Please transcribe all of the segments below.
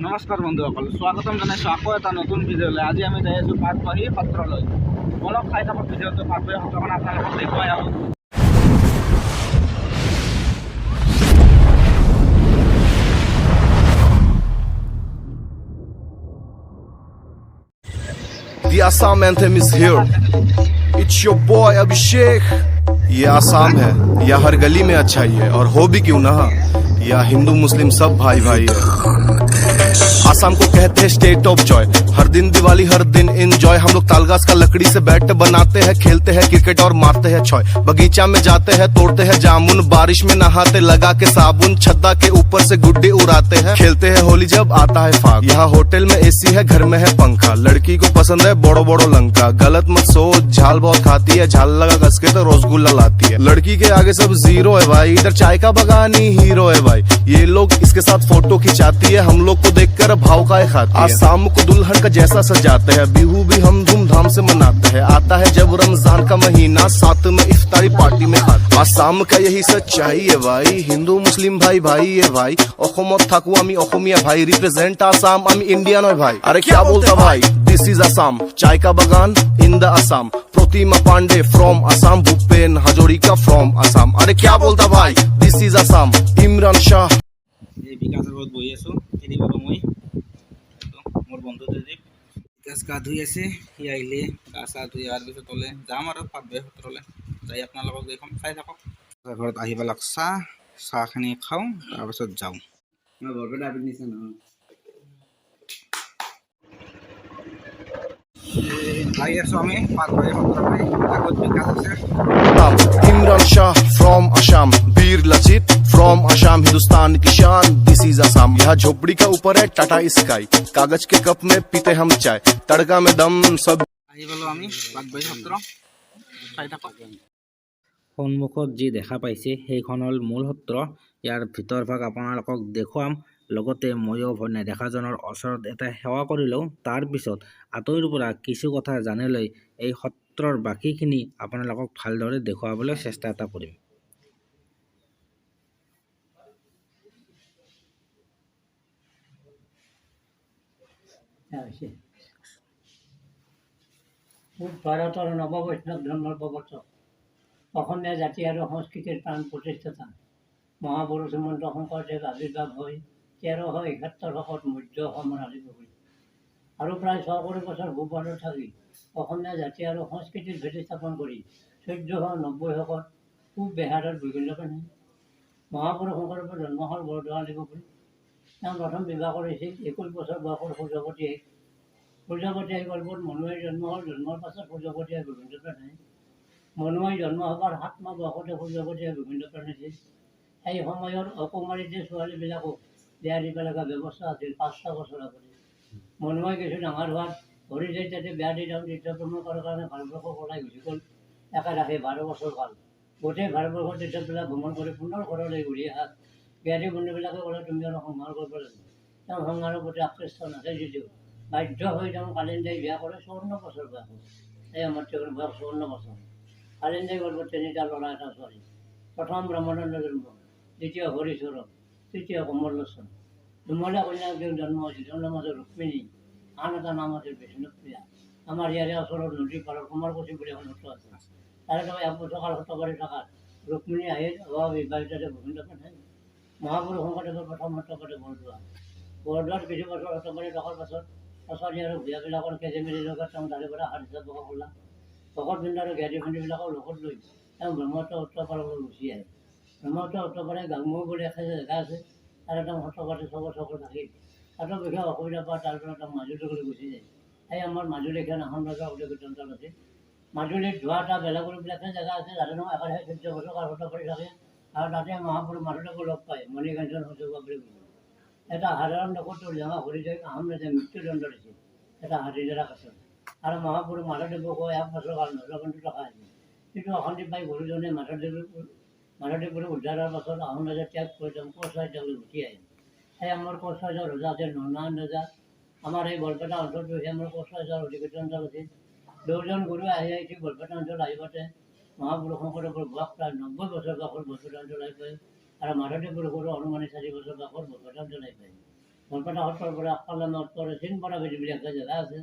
নমস্কাৰ বন্ধুসকল, স্বাগতম জনাইছোঁ আকৌ এটা নতুন ভিডিঅ'লৈ। আজি আমি যাই আছোঁ পাটবাহী সত্ৰলৈ। অলপ চাই থাকক ভিডিঅ'টো, পাটবাহী সত্ৰখন আপোনালোকক দেখুৱাই আহোঁ। The Assam anthem is here. It's your boy Abhishek. ये आसाम है, या हर गली में अच्छा ही है, और हो भी क्यों ना, या हिंदू मुस्लिम सब भाई भाई है। आसाम को कहते हैं स्टेट ऑफ जॉय। हर दिन दिवाली, हर दिन एंजॉय। हम लोग तालगाछ का लकड़ी से बैट बनाते हैं, खेलते हैं क्रिकेट और मारते हैं छॉय। बगीचा में जाते हैं, तोड़ते हैं जामुन, बारिश में नहाते लगा के साबुन, छत्ता के ऊपर से गुड्डी उड़ाते हैं, खेलते हैं होली जब आता है फाग। यहाँ होटल में एसी है, घर में है पंखा, लड़की को पसंद है बड़ो बड़ो लंका। गलत मत सोच, झाल बहुत खाती है, झाल लगा कस के तो रसगुल्ला लाती है। लड़की के आगे सब जीरो है भाई, इधर चाय का बगानी हीरो है भाई। ये लोग इसके साथ फोटो खिंचाती है, हम लोग को देखकर भाव का खाती है। आसाम को दुल्हन का जैसा सजाते हैं, बिहू भी हम धूमधाम से मनाते हैं। आता है जब रमजान का महीना, साथ में इफ्तारी पार्टी में खाते। आसाम का यही सच्चाई है भाई, हिंदू मुस्लिम भाई भाई है भाई। অসমত থাকো আমি অসমীয়া ভাই, রিপ্রেজেন্ট আসাম, আমি ইন্ডিয়ান হয় ভাই। আরে क्या बोलता भाई, दिस इज आसाम, चाय का बगान in the Assam. Pratima Pandey from Assam, Bhupen Hazarika from Assam. अरे क्या बोलता भाई, दिस इज आसाम। इमरान शाह। এই বিকাশৰ ঘৰত বহি আছোঁ, খেলিব মই মোৰ বন্ধু দেদীপ। বিকাশ গা ধুই আছে, সি আহিলে গা চা ধুই অহাৰ পিছত হ'লে যাম আৰু পাটবাহী সত্ৰলৈ। যাই আপোনালোকক দেখুৱাম, চাই থাকক। ঘৰত আহি পেলাই চাহখিনি খাওঁ, তাৰপিছত যাওঁ। বৰপেটা আবি নিছে নহয়, যাই আছোঁ আমি পাটবাহী সত্ৰলৈ। আগত বিকাশ আছে। इमरान शाह फ्रॉम आसाम, वीर लचित फ्रॉम आसाम, हिंदुस्तान की शान दिस इज आसाम। यहाँ झोपड़ी का ऊपर है टाटा स्काई, कागज के कप में पीते हम चाय, तड़का में दम सब। আহি পালোঁ আমি পাটবাহী সত্ৰ, চাই থাকক। সন্মুখত যি দেখা পাইছে সেইখন হ'ল মূল সত্ৰ। ইয়াৰ ভিতৰভাগ আপোনালোকক দেখুৱাম, লগতে ময়ো নেদেখাজনৰ ওচৰত এটা সেৱা কৰি লওঁ। তাৰপিছত আঁতৰৰ পৰা কিছু কথা জানিলৈ এই সত্ৰৰ বাকীখিনি আপোনালোকক ভালদৰে দেখুৱাবলৈ চেষ্টা এটা কৰিম। ভাৰতৰ নৱবৈষ্ণৱ ধৰ্মৰ প্ৰৱৰ্তক, অসমীয়া জাতি আৰু সংস্কৃতিৰ প্ৰাণ প্ৰতিষ্ঠাতা মহাপুৰুষ শ্ৰীমন্ত শংকৰদেৱ আৱিৰ্ভাৱ হৈ 1371 শকত মধ্য অসমৰ আলিপুখুৰী আৰু প্ৰায় 6 কোটি বছৰ ভূপালত থাকি অসমীয়া জাতি আৰু সংস্কৃতিৰ ভেটি স্থাপন কৰি 1490 শকত পূব বিহাৰৰ বিভিন্ন প্ৰাণী মহাপুৰুষ শংকৰদেৱৰ জন্ম হ'ল বৰদোৱা আলিপুখুৰী। তেওঁ প্ৰথম বিবাহ কৰিছিল 21 বছৰ বয়সৰ সূৰ্যৱতী আই গল্পত মনুৱাইৰ জন্ম হ'ল। জন্মৰ পাছত সূৰ্যৱতী আই গোবিন্দ প্ৰাণী। মনুৱাই জন্ম হ'বৰ 7 মাহ বয়সতে সূৰ্যৱতী আই গোবিন্দ প্ৰাণীছিল। সেই সময়ৰ অকুমাৰীতে ছোৱালীবিলাকক বিয়া দিব লগা ব্যৱস্থা আছিল 5টা বছৰ আগতে। মনুৱাই কিছু ডাঙৰ হোৱাত হৰিজাই তাতে বিয়া দি তেওঁ তীৰ্থভ্ৰমণ কৰাৰ কাৰণে ভাৰতবৰ্ষ পলাই গুচি গ'ল। একেৰাহে 12 বছৰ কাল গোটেই ভাৰতবৰ্ষৰ তীৰ্থবিলাক ভ্ৰমণ কৰি পুনৰ ঘৰলৈ ঘূৰি অহাত জ্ঞাতি বন্ধুবিলাকে ক'লে তুমি আৰু সংহাৰ কৰিব লাগিব। তেওঁ সংহাৰৰ প্ৰতি আকৃষ্ট নাছিল যদিও বাধ্য হৈ তেওঁ কালিন্দাই বিয়া কৰে 54 বছৰ বয়সত। এই আমাৰ তেওঁৰ বয়স 54 বছৰ। কালিন্দাই গল্পত 3টা ল'ৰা এটা ছোৱালী। প্ৰথম ব্ৰহ্মানন্দ জন্ম, দ্বিতীয় হৰিচৰণ, তৃতীয় কমললোচন। দুমলীয়া কন্যাক তেওঁ জন্ম হৈছিল, তেওঁৰ নাম আছিল ৰুক্মিণী, আন এটা নাম আছিল বিষ্ণুপ্ৰিয়া। আমাৰ ইয়াৰে ওচৰত নদীৰ পাৰত কুমাৰকুছি বুলি এখন সত্ৰ আছে। তাৰে তেওঁ 1 বছৰ কাল সত্ৰবাৰী থকাত ৰুক্মিণী আহি অবিবাহিততে গোবিন্দ প্ৰাণী। মহাপুৰুষ শংকৰদেৱৰ প্ৰথম সত্ৰপাতি বৰদোৱাত কিছু বছৰ সত্ৰপাতি থকাৰ পাছত কছাৰী আৰু ভূঞাবিলাকৰ কেজেমেলিৰ লগত তেওঁ তাৰে পৰা হাৰিচা প্ৰকাশ কৰিলা। ভকতবৃন্দ আৰু জ্ঞাতি বন্ধুবিলাকক লগত লৈ তেওঁ ব্ৰহ্মত্ৰ সত্ৰপাৰলৈ গুচি আহে। ব্ৰহ্মত্ৰ সত্ৰপাৰে গাংমুৰ বুলি এখন জেগা আছে, তাৰে তেওঁ সত্ৰপাতি 6 বছৰ থাকি তাতো বিশেষ অসুবিধা পোৱা তাৰ পৰা তেওঁ মাজুলীলৈ গুচি যায়। সেই আমাৰ মাজুলীখন আহোম ৰজা উদয়গিতন্ত্ৰ আছিল। মাজুলীত ধোৱাটা বেলেগুৰি বুলি এখন জেগা আছে, তাতে তেওঁ একেৰাহে 14 বছৰ কাল সত্ৰপাতি থাকে আৰু তাতে মহাপুৰুষ মাধৱদেৱক লগ পায়। মণিকাঞ্চন সূৰ্যবা বুলি কয়। এটা সাধাৰণ নক্ষত্ৰৰ জঙা হৰিজয় আহোম ৰাজাই মৃত্যুদণ্ড দিছিল, এটা হাতীজৰা কাছত। আৰু মহাপুৰুষ মাধৱদেৱকো 1 বছৰ কাল নজৰবন্দী ৰখা হৈছিল। কিন্তু অশান্তি পাই গুৰুজনে মাধৱদেৱপুৰ উদ্ধাৰৰ পাছত আহোম ৰাজা ত্যাগ কৰি তেওঁ কোচ ৰাজ্যলৈ উঠি আহে। সেই আমাৰ কোচ ৰাজ্যৰ ৰজা আছিল নৰনাৰায়ণ ৰজা। আমাৰ এই বৰপেটা অঞ্চলটো সেই আমাৰ কোচ ৰাজ্যৰ অধিকৃত অঞ্চল আছিল। 2জন গুৰু আহি ঠিক বৰপেটা অঞ্চল আহিবতে মহাপুৰুষ শংকৰদেৱৰ বয়স প্ৰায় 90 বছৰ বয়সৰ বৰপেটা অঞ্চল আহি পায় আৰু মাধৱদেৱপুৰ গুৰু অনুমানিক 4 বছৰ বয়সৰ বৰপেটা অঞ্চল আহি পায়। বৰপেটা সত্ৰৰ পৰা আগফালে উত্তৰে চিনপৰা ভেটি বুলি একটা জেগা আছে,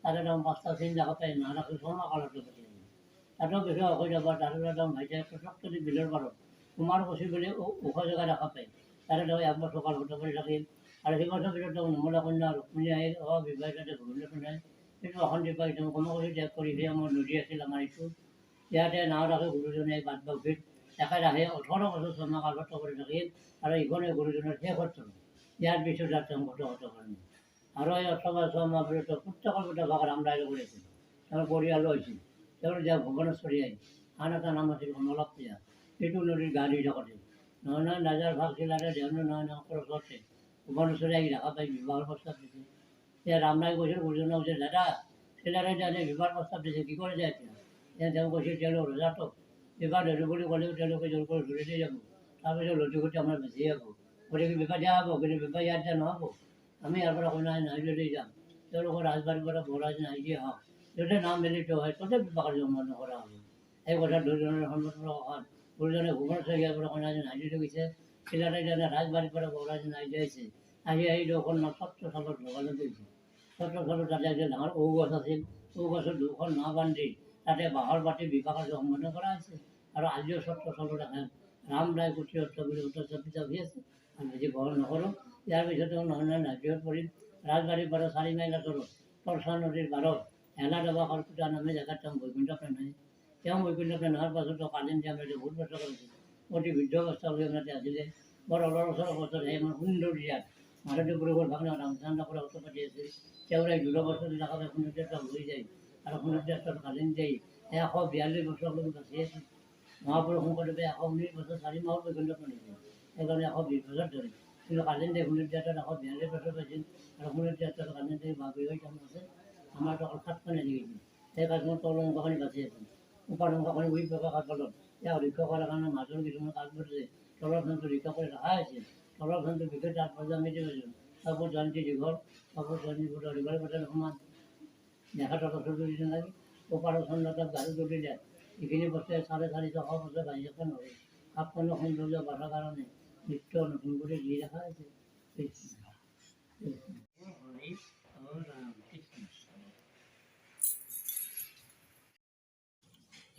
তাতে একদম 5টা চিন দেখা পাই না ৰাখি শৰ্মা কালতো পাতি তাতেও কিছু হৈ যাব, তাতে একদম ভাইছে চকচকি বিলৰ পাৰত কুমাৰকুছি বুলি ওখ জেগা দেখা পায়, তাতে তেওঁ 1 বছৰ কাল ফটো কৰি থাকিল। আৰু সেই বছৰ ভিতৰত তেওঁ নিৰ্মলা কন্যা ৰুক্মিণী আহিল, বিবাহ তাতে ভূমিলৈ নাই, সেইটো অশান্তি পাই তেওঁ কুমাৰকুছি ত্যাগ কৰি সেই আমাৰ নদী আছিল আমাৰ এইটো, ইয়াতে নাও ৰাখি গুৰুজনে বাট বাউসীত একেৰাহে 18 বছৰ শৰ্মা কালতো কৰি থাকিল। আৰু ইখনে গুৰুজনৰ শেষ সত্ৰ, ইয়াৰ পিছত আৰ তেওঁ গত হতে পাৰেন। আৰু এই 18 বছৰ মহাপুৰুষ পুত্ৰকল্পতা ভাগ ৰামৰায় কৰিছিল, তেওঁৰ পৰিয়ালো হৈছিল, তেওঁৰ যা ভুৱনেশ্বৰী আহি আন এটা নাম আছিল কমলাপ্ৰিয়া, সেইটো নদীৰ গা ধুই থাকোঁতে নয়ন ৰাজাৰ ভাগ চিলাৰে দেওনো নয়ন ওচৰতে ভুৱনেশ্বৰী আহি দেখা পাই বিবাহৰ প্ৰস্তাৱ দিছে। এতিয়া ৰামৰায় কৈছিল গুৰুজনক কৈছে, দাদা চিলাৰে এতিয়া বিবাহৰ প্ৰস্তাৱ দিছে, কি কৰে যায় এতিয়া তেওঁ কৈছিল তেওঁলোক ৰজাটোক বিবাহ ধৰো বুলি ক'লেও তেওঁলোকে জোৰ কৰি ধৰি দিয়ে যাব, তাৰপিছত লটিঘটি আমাৰ বেছি হ'ব, গতিকে বিবাহ দিয়া হ'ব, কিন্তু বিবাহ ইয়াত দিয়া নহ'ব, আমি ইয়াৰ পৰা কইনা নাইলৈ যাম, তেওঁলোকৰ ৰাজবাৰীৰ পৰা বৰাজ নাই দিয়ে হওক, যদি নাম মিলিত হয় ততে বিবাহ কাৰ্য সম্পন্ন কৰা হ'ব। এই কথা দুজনেৰ সন্মত অহাত গুৰুজনে ভুৱনেশ্বৰী ইয়াৰ পৰা কইনা নাইলৈ গৈছে, চিলাৰে ৰাজবাৰীৰ পৰা বৰাজ নাই দিয়েছে, আহি দুখন ছত্ৰ চালত লগালে গৈছে, ছত্ৰ চালত তাতে যে ডাঙৰ ঔ গছ আছিল, ঔ গছৰ দুখন নাও বান্ধি তাতে বাঁহৰ পাতি বিবাহ কাৰ্য সম্পন্ন কৰা হৈছে। আৰু আজিও ছত্ৰ চালত এখন ৰামৰায় কুটী সত্ৰ বুলি উত্তৰ চাপি আছে, আমি বেছি বহল নকৰোঁ। ইয়াৰ পিছত নয়ন নাজিৰত পৰি ৰাজবাৰীৰ পৰা 4 মাইল আঁতৰত তৰচা নদীৰ পাৰত হেলা ডবা কলকুটা নামে জেগাত তেওঁ বৈকুণ্ঠ প্ৰাণ হয়। তেওঁ বৈকুণ্ঠ প্ৰাণ হোৱাৰ পাছতো কালিন্দী আমাৰ বহুত বছৰ কৰিছিল, অতি বৃদ্ধ অৱস্থা লৈ আমাৰ আছিলে, বৰ অলৰচৰ অৱস্থাত সেই আমাৰ সুন্দৰ ইয়াত মাধৱদেৱ পুৰুষৰ ভাগনা ৰামচন্দ্ৰ পৰা অৰ্থ পাতি আছিল, তেওঁৰ এই 2 বছৰ দেখা পাই সুন্দৰ্যাত্ৰা হৈ যায়, আৰু সুন্দৰ্যাত্ৰাত কালিন্দী 142 বছৰলৈকে বাচি আছিল। মহাপুৰুষ শংকৰদেৱে 119 বছৰ 4 মাহৰ বৈকুণ্ঠ প্ৰাণ হৈছিল, সেইকাৰণে 120 বছৰ ধৰি, কিন্তু কালিন্দী সুন্দৰ্যাত্ৰাত 142 বছৰ পাইছিল, আৰু সুন্দৰ্যাত্ৰাত কালিন্দী বাপী হৈ কাম আছে, আমাৰতো অকল 7খন এৰি গৈছিল, সেই কাজখনত তল অংশখিনি বাচি আছিল, ওপৰ অংশখিনি উৰি প্ৰকাশৰ ফলত ইয়াক ৰক্ষা কৰাৰ কাৰণে মাজৰ কিছুমান কাজ কৰিছে, তলৰ খানটো ৰক্ষা কৰি ৰখা হৈছিল, তলৰ খানটো বিশেষ তাৎপৰ্য আমি পাইছোঁ, কাপোৰ জানটি দীঘল, কাপোৰ জানটি ফুটা দীঘল পঠালে সমান দেখা তলত চুলি নালাগে, ওপৰৰ চন্দ্ৰতাক গাড়ী তুলিলে এইখিনি বস্তুৱে 450 বছৰ বাহিৰকে নহয়, কাপখনৰ সৌন্দৰ্য বঢ়াৰ কাৰণে নিত্য নতুন কৰি দি ৰখা হৈছে।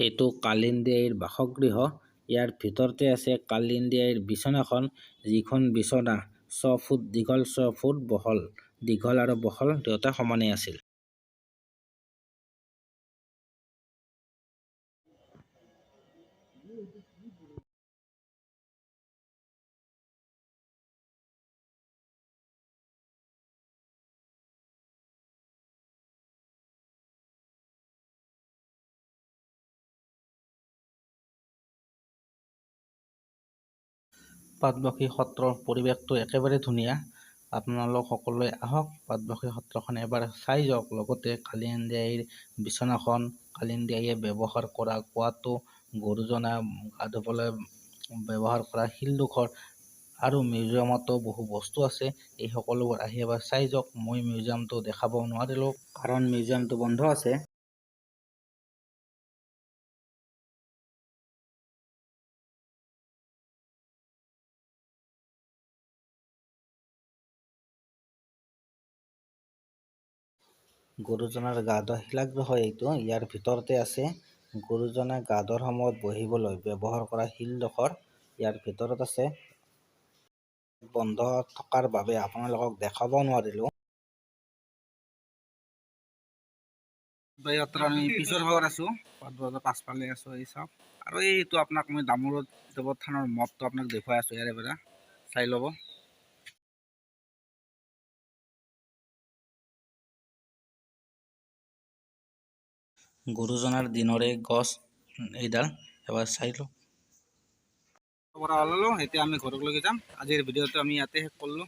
এইটো কালিন্দী আইৰ বাসগৃহ, ইয়াৰ ভিতৰতে আছে কালিন্দী আইৰ বিচনাখন, যিখন বিচনা 6 ফুট দীঘল 6 ফুট বহল, দীঘল আৰু বহল দুয়োটা সমানেই আছিল। পাটবাউসী সত্ৰৰ পৰিৱেশটো একেবাৰে ধুনীয়া, আপোনালোক সকলোৱে আহক পাটবাউসী সত্ৰখন এবাৰ চাই যাওক, লগতে কালিন্দী আইৰ বিচনাখন, কালিন্দী আইয়ে ব্যৱহাৰ কৰা কুৱাটো, গুৰুজনা গা ধুবলৈ ব্যৱহাৰ কৰা শিলডোখৰ, আৰু মিউজিয়ামতো বহু বস্তু আছে, এই সকলোবোৰ আহি এবাৰ চাই যাওক। মই মিউজিয়ামটো দেখাব নোৱাৰিলোঁ কাৰণ মিউজিয়ামটো বন্ধ আছে। গুৰুজনাৰ গা ধোৱা শিলাগৃহ এইটো, ইয়াৰ ভিতৰতে আছে গুৰুজনা গা ধোৱাৰ সময়ত বহিবলৈ ব্যৱহাৰ কৰা শিলডোখৰ, ইয়াৰ ভিতৰত আছে। বন্ধ থকাৰ বাবে আপোনালোকক দেখাব নোৱাৰিলোঁ। আমি পিছৰ ভাগত আছোঁ, পাটবাউসীৰ পাছফালে আছোঁ, এই চাওক। আৰু এইটো আপোনাক মই দামোৰত দেৱথানৰ মঠটো আপোনাক দেখুৱাই আছোঁ, ইয়াৰে পৰা চাই ল'ব। গুৰুজনাৰ দিনৰে গছ এইডাল, এবাৰ চাই লওঁ। পৰা ওলালোঁ, এতিয়া আমি ঘৰলৈকে যাম। আজিৰ ভিডিঅ'টো আমি ইয়াতে শেষ কৰিলোঁ।